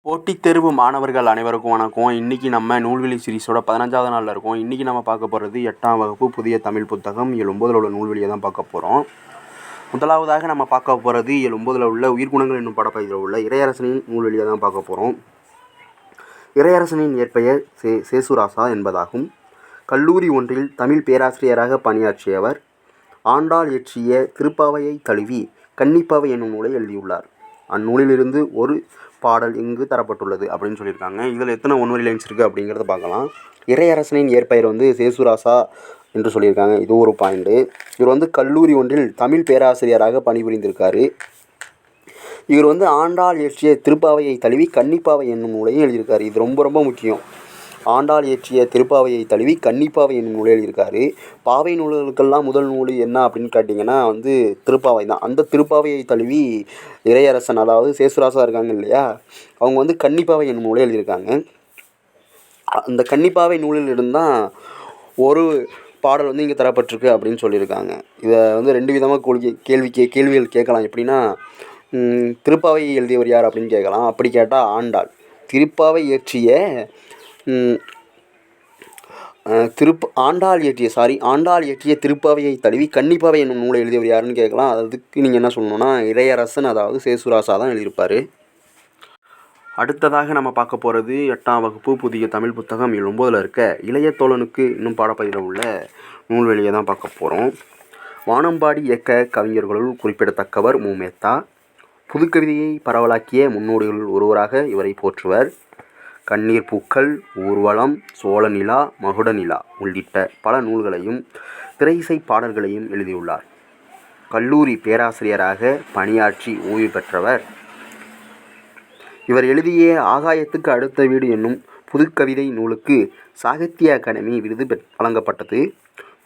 போட்டித் தேர்வு மாணவர்கள் அனைவருக்கும் வணக்கம். இன்றைக்கி நம்ம நூல்வெளி சீரிஸோட 15வது நாளில் இருக்கோம். இன்றைக்கி நம்ம பார்க்க போகிறது 8ஆம் வகுப்பு புதிய தமிழ் புத்தகம் இயல் 9ல் உள்ள நூல்வெளியை தான் பார்க்க போகிறோம். முதலாவதாக நம்ம பார்க்க போகிறது இயல் 9ல் உள்ள உயிர்குணங்கள் என்னும் பாடப்பகுதியில் உள்ள இறையரசனின் நூல்வெளியை தான் பார்க்க போகிறோம். இறையரசனின் இயற்பெயர் சேசுராசா என்பதாகும். கல்லூரி ஒன்றில் தமிழ் பேராசிரியராக பணியாற்றியவர். ஆண்டாள் இயற்றிய திருப்பாவையை தழுவி கன்னிப்பாவை என்னும் நூலை எழுதியுள்ளார். அந்நூலிலிருந்து ஒரு பாடல் இங்கு தரப்பட்டுள்ளது அப்படின்னு சொல்லியிருக்காங்க. இதில் எத்தனை ஒன்வரி லைன்ஸ் இருக்குது அப்படிங்கிறத பார்க்கலாம். இறையரசனின் இயற்பெயர் சேசுராசா என்று சொல்லியிருக்காங்க. இது ஒரு பாயிண்ட்டு. இவர் கல்லூரி ஒன்றில் தமிழ் பேராசிரியராக பணிபுரிந்திருக்காரு. இவர் ஆண்டாள் இயற்றிய திருப்பாவையை தழுவி கன்னிப்பாவை என்னும் நூலையும் எழுதியிருக்காரு. இது ரொம்ப ரொம்ப முக்கியம். ஆண்டாள் இயற்றிய திருப்பாவையை தழுவி கன்னிப்பாவை என்னும் நூலை எழுதியிருக்காரு. பாவை நூல்களுக்கெல்லாம் முதல் நூல் என்ன அப்படின்னு கேட்டிங்கன்னா திருப்பாவை தான். அந்த திருப்பாவையை தழுவி இறையரசன், அதாவது சேசுராசா இருக்காங்க இல்லையா, அவங்க கன்னிப்பாவை என்னும் நூலை எழுதியிருக்காங்க. அந்த கன்னிப்பாவை நூலில் இருந்தால் ஒரு பாடல் இங்கே தரப்பட்டிருக்கு அப்படின்னு சொல்லியிருக்காங்க. இதை 2 விதமாக கேள்விகள் கேட்கலாம். எப்படின்னா, திருப்பாவை எழுதியவர் யார் அப்படின்னு கேட்கலாம். அப்படி கேட்டால் ஆண்டாள். திருப்பாவை இயற்றிய ஆண்டாள் இயற்றிய திருப்பாவையை தழுவி கன்னிப்பாவை என்னும் நூலை எழுதியவர் யாருன்னு கேட்கலாம். அதுக்கு நீங்கள் என்ன சொல்லணும்னா இறையரசன், அதாவது சேசுராசா தான் எழுதியிருப்பார். அடுத்ததாக நம்ம பார்க்க போகிறது 8ஆம் வகுப்பு புதிய தமிழ் புத்தகம் இயல் 9ல் இருக்க இளைய தோழனுக்கு இன்னும் பாடப்பகுதியில் உள்ள நூல்வெளியை தான் பார்க்க போகிறோம். வானம்பாடி இயக்க கவிஞர்களுள் குறிப்பிடத்தக்கவர் மு. மேத்தா. புதுக்கவிதையை பரவலாக்கிய முன்னோடிகளுள் ஒருவராக இவரை போற்றுவர். கண்ணீர் பூக்கள், ஊர்வலம், சோழநிலா, மகுடநிலா உள்ளிட்ட பல நூல்களையும் திரையிசை பாடல்களையும் எழுதியுள்ளார். கல்லூரி பேராசிரியராக பணியாற்றி ஓய்வு பெற்றவர். இவர் எழுதிய ஆகாயத்துக்கு அடுத்த வீடு என்னும் புதுக்கவிதை நூலுக்கு சாகித்ய அகாடமி விருது வழங்கப்பட்டது.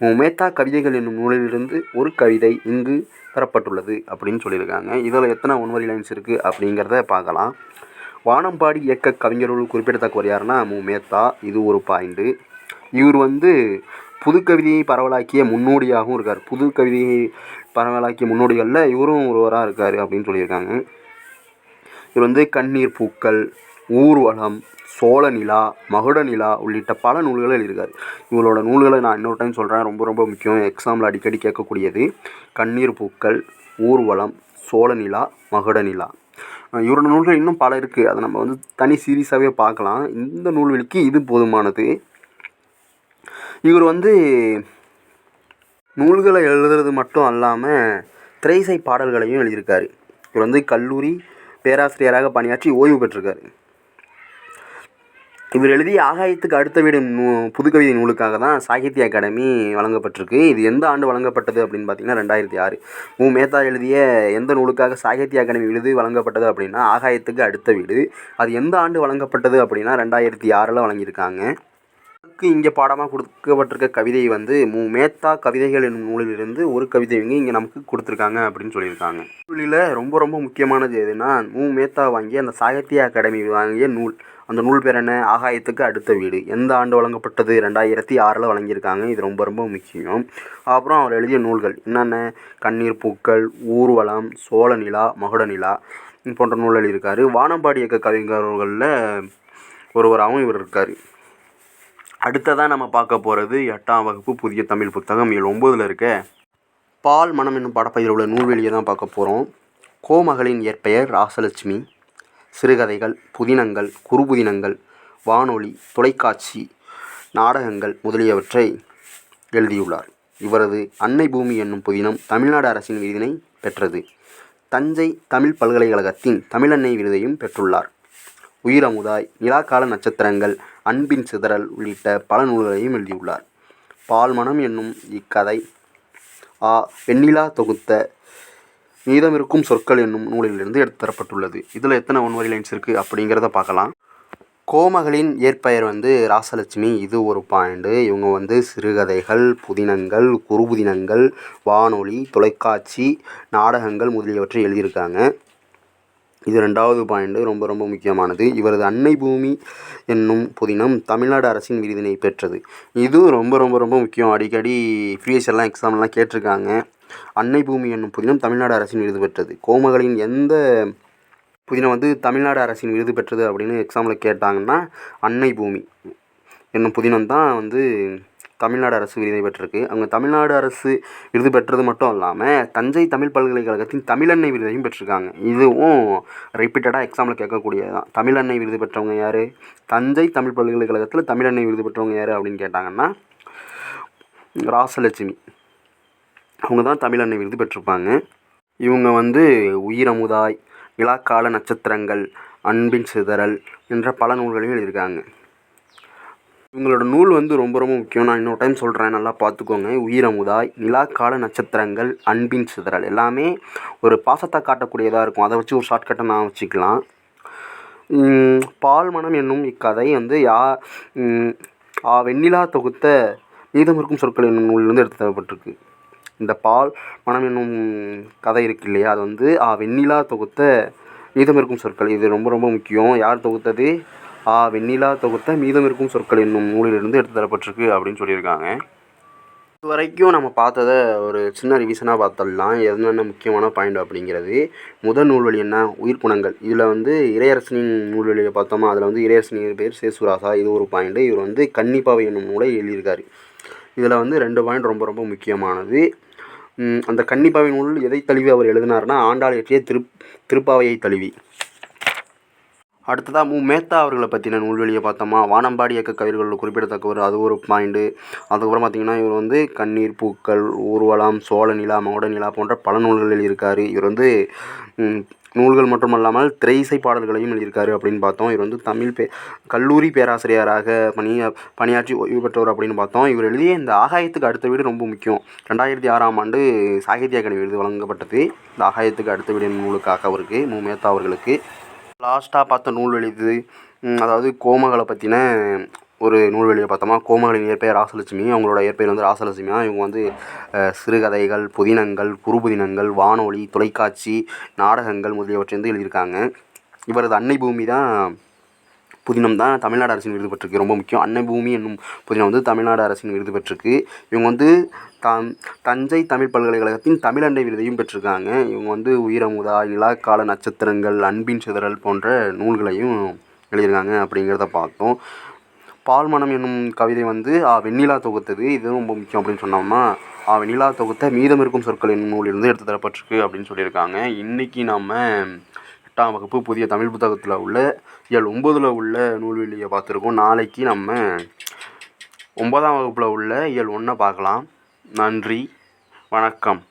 மு. மேத்தா கவிதைகள் என்னும் நூலிலிருந்து ஒரு கவிதை இங்கு தரப்பட்டுள்ளது அப்படின்னு சொல்லியிருக்காங்க. இதில் எத்தனை ஒன்வரி லைன்ஸ் இருக்குது அப்படிங்கிறத பார்க்கலாம். வானம்பாடி இயக்க கவிஞர்கள் குறிப்பிடத்தக்கவர் யாருன்னா மு. மேத்தா. இது ஒரு பாயிண்ட்டு. இவர் புதுக்கவிதையை பரவலாக்கிய முன்னோடியாகவும் இருக்கார். புதுக்கவிதையை பரவலாக்கிய முன்னோடிகளில் இவரும் ஒருவராக இருக்கார் அப்படின்னு சொல்லியிருக்காங்க. இவர் கண்ணீர் பூக்கள், ஊர்வலம், சோழநிலா, மகுடநிலா உள்ளிட்ட பல நூல்களை எழுதியிருக்கார். இவங்களோட நூல்களை நான் இன்னொரு டைம் சொல்கிறேன், ரொம்ப ரொம்ப முக்கியம், எக்ஸாமில் அடிக்கடி கேட்கக்கூடியது. கண்ணீர் பூக்கள், ஊர்வலம், சோழநிலா, மகுடநிலா. இவரோட நூல்கள் இன்னும் பல இருக்குது. அதை நம்ம தனி சீரீஸாகவே பார்க்கலாம். இந்த நூல்வெளிக்கு இது போதுமானது. இவர் நூல்களை எழுதுறது மட்டும் அல்லாமல் திரையிசை பாடல்களையும் எழுதியிருக்காரு. இவர் கல்லூரி பேராசிரியராக பணியாற்றி ஓய்வு பெற்றிருக்காரு. இவர் எழுதிய ஆகாயத்துக்கு அடுத்த வீடு புதுக்கவிதை நூலுக்காக தான் சாகித்ய அகாடமி வழங்கப்பட்டிருக்கு. இது எந்த ஆண்டு வழங்கப்பட்டது அப்படின்னு பார்த்தீங்கன்னா 2006. மு. மேத்தா எழுதிய எந்த நூலுக்காக சாகித்ய அகாடமி விருது வழங்கப்பட்டது அப்படின்னா ஆகாயத்துக்கு அடுத்த வீடு. அது எந்த ஆண்டு வழங்கப்பட்டது அப்படின்னா 2006 வழங்கியிருக்காங்க. இங்கே பாடமாக கொடுக்கப்பட்டிருக்க கவிதை மு. மேத்தா கவிதைகள் என்னும் நூலிலிருந்து ஒரு கவிதை இங்கே நமக்கு கொடுத்துருக்காங்க அப்படின்னு சொல்லியிருக்காங்க. நூலில் ரொம்ப ரொம்ப முக்கியமானது எதுனா மு. மேத்தா வாங்கிய அந்த சாகித்ய அகாடமி வாங்கிய நூல். அந்த நூல் பேர் என்ன? ஆகாயத்துக்கு அடுத்த வீடு. எந்த ஆண்டு வழங்கப்பட்டது? 2006 வழங்கியிருக்காங்க. இது ரொம்ப ரொம்ப முக்கியம். அப்புறம் அவர் எழுதிய நூல்கள் என்னென்ன? கண்ணீர் பூக்கள், ஊர்வலம், சோழநிலா, மகுடநிலா போன்ற நூல் எழுதியிருக்காரு. வானம்பாடி இயக்க கவிஞர்களில் ஒருவராகவும் இவர் இருக்கார். அடுத்ததாக நம்ம பார்க்க போகிறது 8ஆம் வகுப்பு புதிய தமிழ் புத்தகம் இயல் 9ல் இருக்க பால் மனம் என்னும் பாடப்பகுதியில் உள்ள நூல்வெளியை தான் பார்க்க போகிறோம். கோமகளின் இயற்பெயர் ராசலட்சுமி. சிறுகதைகள், புதினங்கள், குறுபுதினங்கள், வானொலி, தொலைக்காட்சி, நாடகங்கள் முதலியவற்றை எழுதியுள்ளார். இவரது அன்னை பூமி என்னும் புதினம் தமிழ்நாடு அரசின் விருதினை பெற்றது. தஞ்சை தமிழ் பல்கலைக்கழகத்தின் தமிழன்னை விருதையும் பெற்றுள்ளார். உயிரமுதாய், நிலாக்கால நட்சத்திரங்கள், அன்பின் சிதறல் உள்ளிட்ட பல நூல்களையும் எழுதியுள்ளார். பால்மணம் என்னும் இக்கதை வெண்ணிலா தொகுத்த மீதமிருக்கும் சொற்கள் என்னும் நூலிலிருந்து எடுத்து தரப்பட்டுள்ளது. இதில் எத்தனை ஒன்வரி லைன்ஸ் இருக்குது அப்படிங்கிறத பார்க்கலாம். கோமகளின் இயற்பெயர் ராசலட்சுமி. இது ஒரு பாயிண்ட்டு. இவங்க சிறுகதைகள், புதினங்கள், குறுபுதினங்கள், வானொலி, தொலைக்காட்சி, நாடகங்கள் முதலியவற்றை எழுதியிருக்காங்க. இது 2வது பாயிண்ட்டு, ரொம்ப ரொம்ப முக்கியமானது. இவரது அன்னை பூமி என்னும் புதினம் தமிழ்நாடு அரசின் விருதினை பெற்றது. இதுவும் ரொம்ப ரொம்ப ரொம்ப முக்கியம். அடிக்கடி ப்ரீவியஸ் எக்ஸாம்லாம் கேட்டிருக்காங்க. அன்னை பூமி என்னும் புதினம் தமிழ்நாடு அரசின் விருது பெற்றது. கோமகளின் எந்த புதினம் வந்து தமிழ்நாடு அரசின் விருது பெற்றது அப்படின்னு எக்ஸாமில் கேட்டாங்கன்னா அன்னை பூமி என்னும் புதினம் தான் வந்து தமிழ்நாடு அரசு விருதை பெற்றிருக்கு. அவங்க தமிழ்நாடு அரசு விருது பெற்றது மட்டும் இல்லாமல் தஞ்சை தமிழ் பல்கலைக்கழகத்தின் தமிழன்னை விருதையும் பெற்றிருக்காங்க. இதுவும் ரிப்பீட்டடாக எக்ஸாமில் கேட்கக்கூடியது தான். தமிழன்னை விருது பெற்றவங்க யார்? தஞ்சை தமிழ் பல்கலைக்கழகத்தில் தமிழன்னை விருது பெற்றவங்க யார் அப்படின்னு கேட்டாங்கன்னா ராசலட்சுமி அவங்க தான் தமிழன்னை விருது பெற்றிருப்பாங்க. இவங்க வந்து உயிரமுதாய், நிலாக்கால நட்சத்திரங்கள், அன்பின் சிதறல் என்ற பல நூல்களையும் எழுதியிருக்காங்க. இவங்களோட நூல் வந்து ரொம்ப ரொம்ப முக்கியம். நான் இன்னொரு டைம் சொல்கிறேன், நல்லா பார்த்துக்கோங்க. உயிரமுதாய், நிலாக்கால நட்சத்திரங்கள், அன்பின் சிதறல் எல்லாமே ஒரு பாசத்தை காட்டக்கூடியதாக இருக்கும். அதை வச்சு ஒரு ஷார்ட்கட்டை நான் வச்சுக்கலாம். பால்மணம் என்னும் இக்கதை வந்து வெண்ணிலா தொகுத்த மீதம் இருக்கும் சொற்கள் என்னும் நூலிலிருந்து எடுத்து தரப்பட்டிருக்கு. இந்த பால் மனம் என்னும் கதை இருக்கு இல்லையா, அது வந்து வெண்ணிலா தொகுத்த மீதம் இருக்கும் சொற்கள். இது ரொம்ப ரொம்ப முக்கியம். யார் தொகுத்தது? வெண்ணிலா தொகுத்த மீதம் இருக்கும் சொற்கள் என்னும் நூலிலிருந்து எடுத்து தரப்பட்டிருக்கு அப்படின்னு சொல்லியிருக்காங்க. இது வரைக்கும் நம்ம பார்த்ததை ஒரு சின்ன ரிவிஷனாக பார்த்துடலாம். என்னென்ன முக்கியமான பாயிண்ட் அப்படிங்கிறது. முதல் நூல்வழி என்ன? உயிர்ப்புணங்கள். இதில் வந்து இறையரசனின் நூல்வழியை பார்த்தோமா, அதில் வந்து இறையரசனின் பேர் சேசுராசா. இது ஒரு பாயிண்ட்டு. இவர் வந்து கன்னிப்பாவை என்னும் நூலை எழுதியிருக்காரு. இதில் வந்து 2 பாயிண்ட் ரொம்ப ரொம்ப முக்கியமானது. அந்த கன்னிப்பாவை நூல் எதை தழுவி அவர் எழுதினார்னா ஆண்டாள் இயற்றிய திருப்பாவையை தழுவி. அடுத்ததாக மேத்தா அவர்களை பற்றின நூல்வெளியை பார்த்தோமா, வானம்பாடி இயக்க கவிர்களில் குறிப்பிடத்தக்கவர். அது ஒரு பாயிண்ட்டு. அதுக்கப்புறம் பார்த்திங்கன்னா இவர் வந்து கண்ணீர் பூக்கள், ஊர்வலம், சோழ நிலா, மகுட நிலா போன்ற பல நூல்கள் எழுதியிருக்காரு. இவர் வந்து நூல்கள் மட்டுமல்லாமல் திரையிசை பாடல்களையும் எழுதியிருக்காரு அப்படின்னு பார்த்தோம். இவர் வந்து தமிழ் கல்லூரி பேராசிரியராக பணியாற்றி ஓய்வு பெற்றவர் அப்படின்னு பார்த்தோம். இவர் எழுதிய இந்த ஆகாயத்துக்கு அடுத்த வீடு ரொம்ப முக்கியம். 2006ஆம் ஆண்டு சாகித்ய அகாடமி விருது வழங்கப்பட்டது இந்த ஆகாயத்துக்கு அடுத்த வீடு நூலுக்காக அவருக்கு, மேத்தா அவர்களுக்கு. லாஸ்ட்டாக பார்த்த நூல்வெளி இது, அதாவது கோமகளை பற்றின ஒரு நூல்வெளியை பார்த்தோமா. கோமகளின் இயற்பெயர் ராசலட்சுமி. அவங்களோட இயற்பெயர் வந்து ராசலட்சுமியா. இவங்க வந்து சிறுகதைகள், புதினங்கள், குறுபுதினங்கள், வானொலி, தொலைக்காட்சி, நாடகங்கள் முதலியவற்றை வந்து எழுதியிருக்காங்க. இவரது அன்னை பூமி தான் புதினம் தான் தமிழ்நாடு அரசின் விருது பெற்றிருக்கு. ரொம்ப முக்கியம். அன்னை பூமி என்னும் புதினம் வந்து தமிழ்நாடு அரசின் விருது பெற்றிருக்கு. இவங்க வந்து தஞ்சை தமிழ் பல்கலைக்கழகத்தின் தமிழன்னை விருதையும் பெற்றிருக்காங்க. இவங்க வந்து உயிரமுதாய், நிலாக்கால நட்சத்திரங்கள், அன்பின் சிதறல் போன்ற நூல்களையும் எழுதியிருக்காங்க அப்படிங்கிறத பார்த்தோம். பால்மணம் என்னும் கவிதை வந்து வெண்ணிலா தொகுத்தது. இது ரொம்ப முக்கியம் அப்படின்னு சொன்னோம்னா வெண்ணிலா தொகுத்த மீதம் இருக்கும் சொற்கள் என்னும் நூலிலிருந்து எடுத்து தரப்பட்டிருக்கு அப்படின்னு சொல்லியிருக்காங்க. இன்றைக்கி நம்ம 8ஆம் வகுப்பு புதிய தமிழ் புத்தகத்தில் உள்ள இயல் 9 உள்ள நூல்வெளியை பார்த்துருக்கோம். நாளைக்கு நம்ம 9ஆம் வகுப்பில் உள்ள இயல் 1 பார்க்கலாம். நன்றி, வணக்கம்.